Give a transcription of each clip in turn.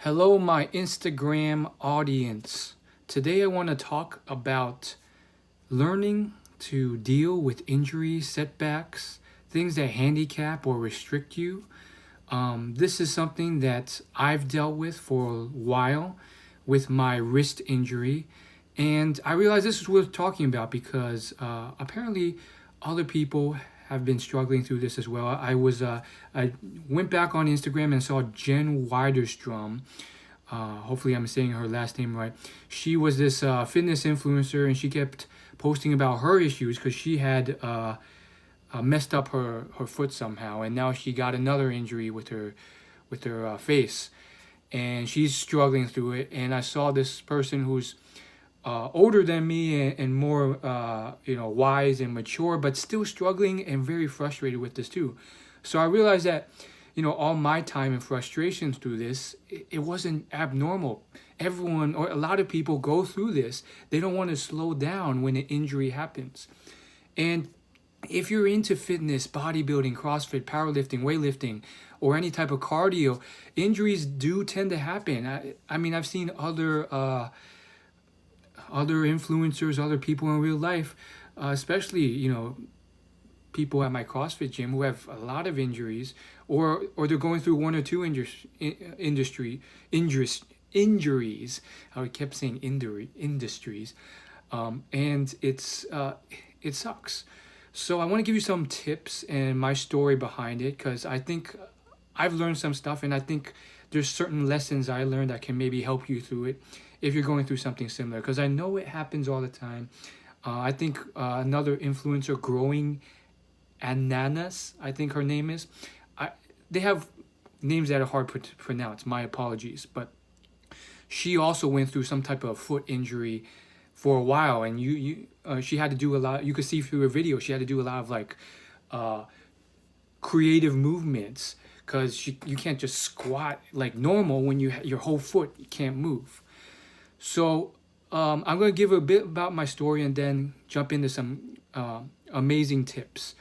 Hello, my Instagram audience. Today I want to talk about learning to deal with injuries, setbacks, things that handicap or restrict you. This is something that I've dealt with for a while with my wrist injury. And I realized this is worth talking about because apparently other people have been struggling through this as well. I went back on Instagram and saw Jen Widerstrom. Hopefully I'm saying her last name right. She was this fitness influencer, and she kept posting about her issues because she had messed up her foot somehow, and now she got another injury with her face, and she's struggling through it. And I saw this person who's older than me and more wise and mature, but still struggling and very frustrated with this too. So I realized that all my time and frustrations through this, it wasn't abnormal. Everyone, or a lot of people, go through this. They don't want to slow down when an injury happens. And if you're into fitness, bodybuilding, CrossFit, powerlifting, weightlifting, or any type of cardio, injuries do tend to happen. I mean, I've seen other influencers, other people in real life, especially people at my CrossFit gym who have a lot of injuries, or they're going through one or two injuries. I kept saying industries, and it sucks. So I want to give you some tips and my story behind it, because I think I've learned some stuff, and I think there's certain lessons I learned that can maybe help you through it if you're going through something similar, because I know it happens all the time. I think another influencer, Growing Ananas, I think her name is. They have names that are hard to pronounce. My apologies, but she also went through some type of foot injury for a while, and she had to do a lot. You could see through her video, she had to do a lot of creative movements, because you can't just squat like normal when your whole foot can't move. So I'm going to give a bit about my story and then jump into some amazing tips.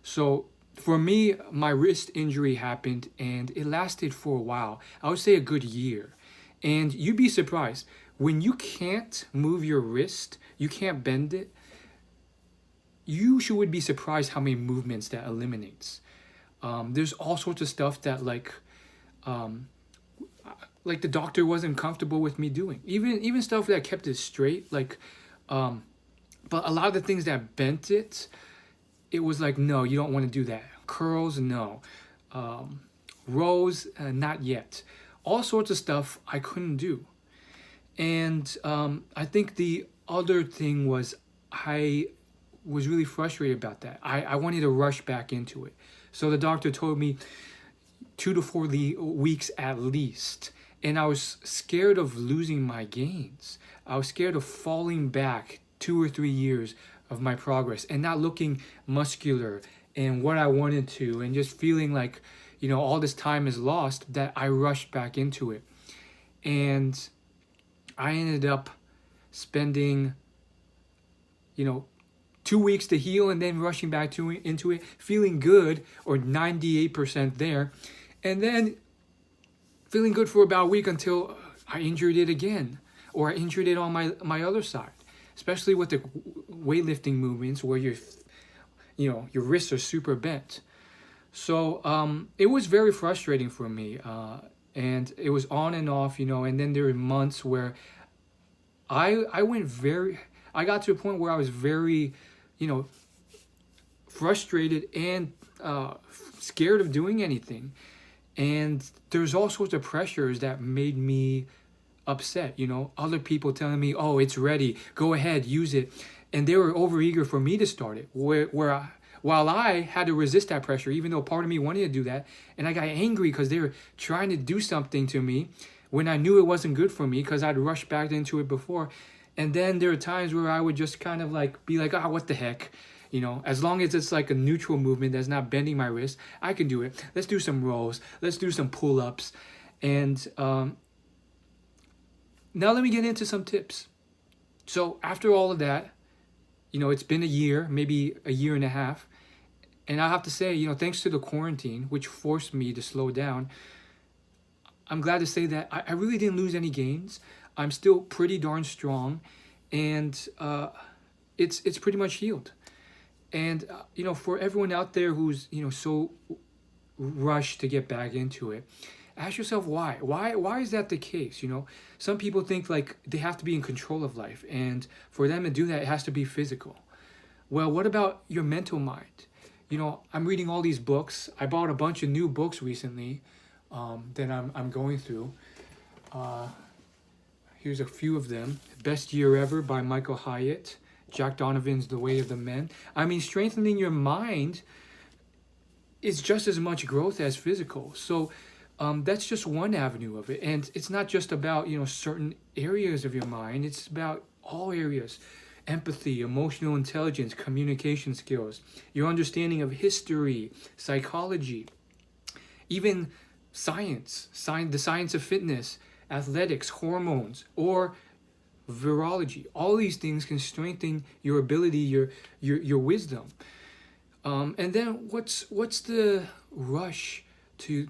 So for me, my wrist injury happened, and it lasted for a while. I would say a good year. And you'd be surprised. When you can't move your wrist, you can't bend it, you would be surprised how many movements that eliminates. There's all sorts of stuff that the doctor wasn't comfortable with me doing. Even stuff that kept it straight, but a lot of the things that bent it, it was like, no, you don't want to do that. Curls, no. Rows, not yet. All sorts of stuff I couldn't do. And I think the other thing was, I was really frustrated about that. I wanted to rush back into it. So the doctor told me 2 to 4 weeks at least. And I was scared of losing my gains. I was scared of falling back 2 or 3 years of my progress and not looking muscular and what I wanted to, and just feeling like, all this time is lost, that I rushed back into it. And I ended up spending, 2 weeks to heal, and then rushing back into it, feeling good, or 98% there, and then feeling good for about a week until I injured it again, or I injured it on my other side, especially with the weightlifting movements where your wrists are super bent. So it was very frustrating for me, and it was on and off, and then there were months where I got to a point where I was very, frustrated and scared of doing anything. And there's all sorts of pressures that made me upset. Other people telling me, oh, it's ready, go ahead, use it. And they were overeager for me to start it, while I had to resist that pressure, even though part of me wanted to do that. And I got angry because they were trying to do something to me when I knew it wasn't good for me, because I'd rushed back into it before. And then there are times where I would just kind of be like, what the heck? As long as it's like a neutral movement that's not bending my wrist, I can do it. Let's do some rolls. Let's do some pull-ups. And now let me get into some tips. So after all of that, it's been a year, maybe a year and a half. And I have to say, thanks to the quarantine, which forced me to slow down, I'm glad to say that I really didn't lose any gains. I'm still pretty darn strong, and it's pretty much healed. And for everyone out there who's so rushed to get back into it, ask yourself why. Why is that the case? Some people think like they have to be in control of life, and for them to do that, it has to be physical. Well, what about your mental mind? I'm reading all these books. I bought a bunch of new books recently that I'm going through. Uh, Here's a few of them. Best Year Ever by Michael Hyatt. Jack Donovan's The Way of the Man. I mean, strengthening your mind is just as much growth as physical. So that's just one avenue of it. And it's not just about, certain areas of your mind. It's about all areas. Empathy, emotional intelligence, communication skills, your understanding of history, psychology, even the science of fitness, athletics, hormones, or virology. All these things can strengthen your ability, your wisdom. And then what's the rush to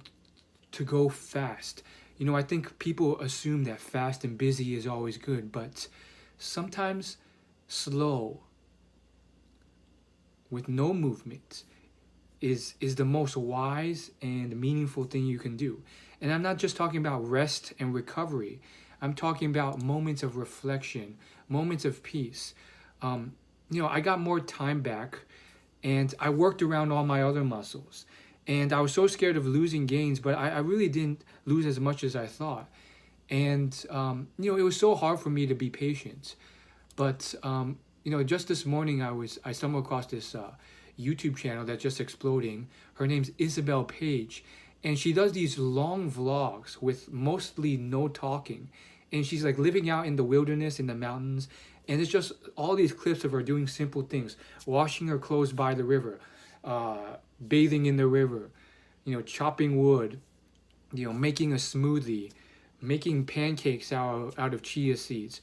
go fast? I think people assume that fast and busy is always good, but sometimes slow with no movement is the most wise and meaningful thing you can do. And I'm not just talking about rest and recovery. I'm talking about moments of reflection, moments of peace. I got more time back, and I worked around all my other muscles. And I was so scared of losing gains, but I really didn't lose as much as I thought. And, it was so hard for me to be patient. But, just this morning I stumbled across this YouTube channel that's just exploding. Her name's Isabel Page. And she does these long vlogs with mostly no talking. And she's like living out in the wilderness, in the mountains. And it's just all these clips of her doing simple things. Washing her clothes by the river. Bathing in the river. Chopping wood. Making a smoothie. Making pancakes out of chia seeds.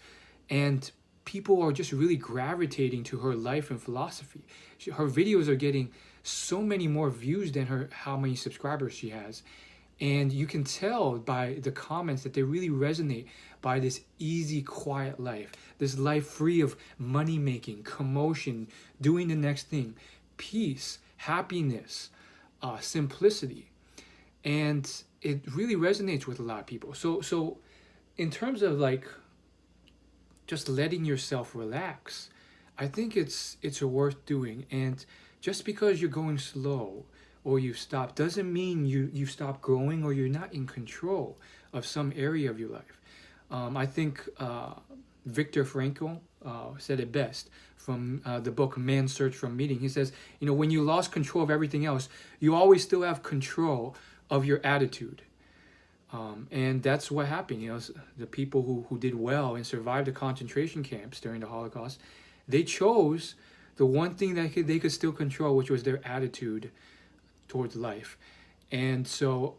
And people are just really gravitating to her life and philosophy. Her videos are getting so many more views than how many subscribers she has. And you can tell by the comments that they really resonate by this easy, quiet life. This life free of money making, commotion, doing the next thing, peace, happiness, simplicity. And it really resonates with a lot of people. So in terms of like just letting yourself relax, I think it's worth doing. And just because you're going slow or you've stopped doesn't mean you've stopped growing or you're not in control of some area of your life. I think Viktor Frankl said it best from the book Man's Search for Meaning. He says, when you lost control of everything else, you always still have control of your attitude. And that's what happened. The people who did well and survived the concentration camps during the Holocaust, they chose the one thing that they could still control, which was their attitude towards life. And so,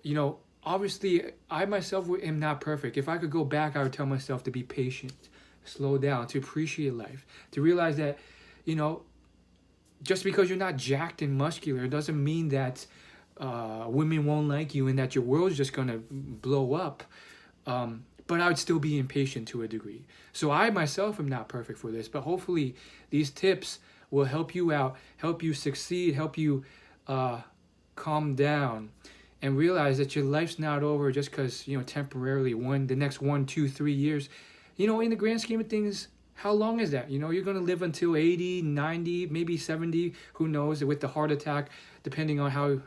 obviously, I myself am not perfect. If I could go back, I would tell myself to be patient, slow down, to appreciate life, to realize that, just because you're not jacked and muscular doesn't mean that women won't like you and that your world's just going to blow up. But I would still be impatient to a degree. So I myself am not perfect for this, but hopefully these tips will help you out, help you succeed, help you calm down and realize that your life's not over just because, temporarily, the next 1, 2, 3 years, in the grand scheme of things, how long is that? You're going to live until 80, 90, maybe 70, who knows, with the heart attack, depending on how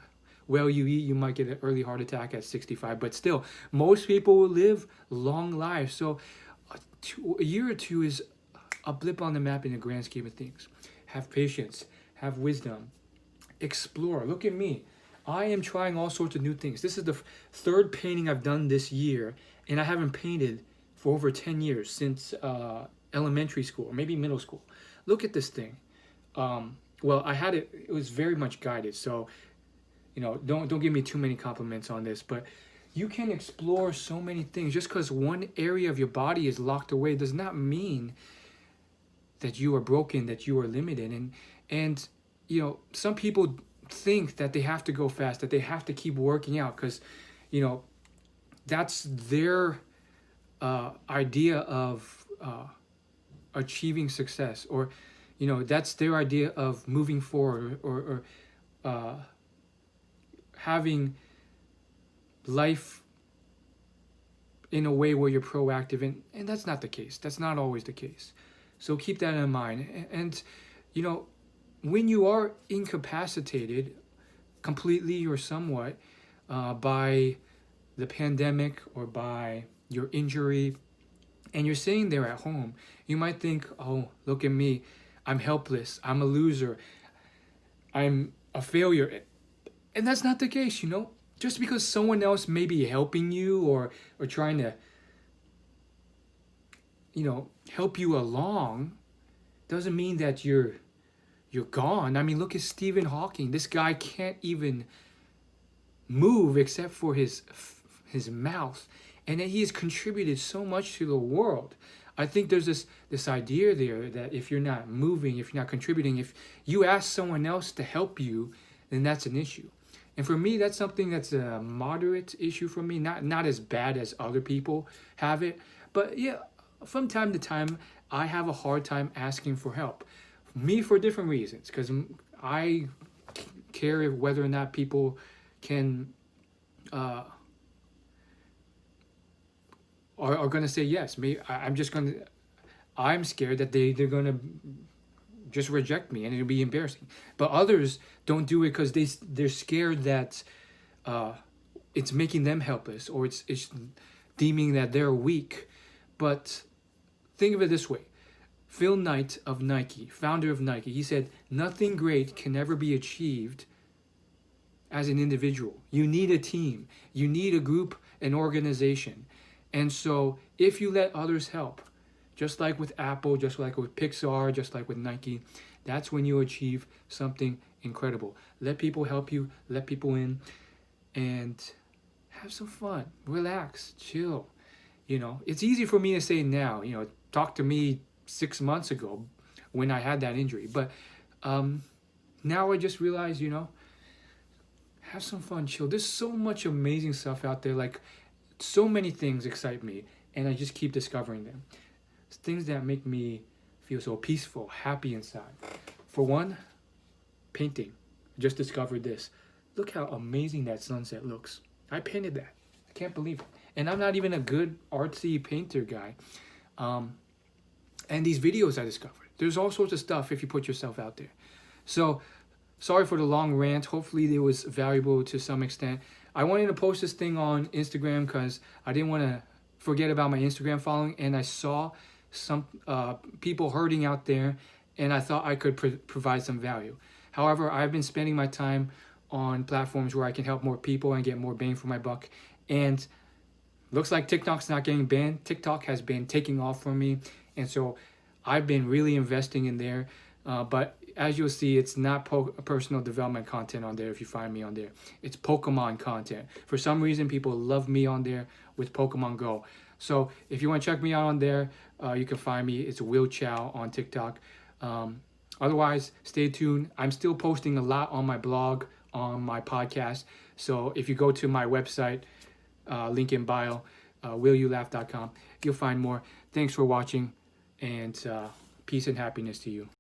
well you eat, you might get an early heart attack at 65. But still, most people will live long lives. So a year or two is a blip on the map in the grand scheme of things. Have patience. Have wisdom. Explore. Look at me. I am trying all sorts of new things. This is the third painting I've done this year, and I haven't painted for over 10 years, since elementary school, or maybe middle school. Look at this thing. Well, I had it was very much guided, so don't give me too many compliments on this, but you can explore so many things. Just because one area of your body is locked away does not mean that you are broken, that you are limited. And some people think that they have to go fast, that they have to keep working out because, that's their idea of achieving success, or that's their idea of moving forward, or having life in a way where you're proactive, and that's not the case. That's not always the case. So keep that in mind. And when you are incapacitated completely or somewhat by the pandemic or by your injury, and you're sitting there at home, you might think, oh, look at me, I'm helpless, I'm a loser, I'm a failure. And that's not the case. Just because someone else may be helping you or trying to help you along doesn't mean that you're gone. I mean, look at Stephen Hawking. This guy can't even move except for his mouth, and that he has contributed so much to the world. I think there's this idea there that if you're not moving, if you're not contributing, if you ask someone else to help you, then that's an issue. And for me, that's something that's a moderate issue for me, not as bad as other people have it. But yeah, from time to time, I have a hard time asking for help. Me, for different reasons, because I care whether or not people can are going to say yes. I'm scared that they're going to just reject me, and it'll be embarrassing. But others don't do it because they're scared that it's making them helpless, or it's deeming that they're weak. But think of it this way. Phil Knight of Nike, founder of Nike, he said, nothing great can ever be achieved as an individual. You need a team. You need a group, an organization. And so if you let others help, just like with Apple, just like with Pixar, just like with Nike, that's when you achieve something incredible. Let people help you, let people in, and have some fun. Relax, chill. It's easy for me to say now, talk to me 6 months ago when I had that injury. But now I just realized, have some fun, chill. There's so much amazing stuff out there. Like, so many things excite me, and I just keep discovering them. It's things that make me feel so peaceful, happy inside. For one, painting. I just discovered this. Look how amazing that sunset looks. I painted that. I can't believe it. And I'm not even a good artsy painter guy. And these videos I discovered. There's all sorts of stuff if you put yourself out there. So, sorry for the long rant. Hopefully it was valuable to some extent. I wanted to post this thing on Instagram because I didn't want to forget about my Instagram following. And I saw some people hurting out there, and I thought I could provide some value. However, I've been spending my time on platforms where I can help more people and get more bang for my buck. And looks like TikTok's not getting banned. TikTok has been taking off for me. And so I've been really investing in there. But as you'll see, it's not personal development content on there if you find me on there. It's Pokemon content. For some reason, people love me on there with Pokemon Go. So if you want to check me out on there, you can find me. It's Will Chow on TikTok. Otherwise, stay tuned. I'm still posting a lot on my blog, on my podcast. So if you go to my website, link in bio, willyoulaugh.com, you'll find more. Thanks for watching, and peace and happiness to you.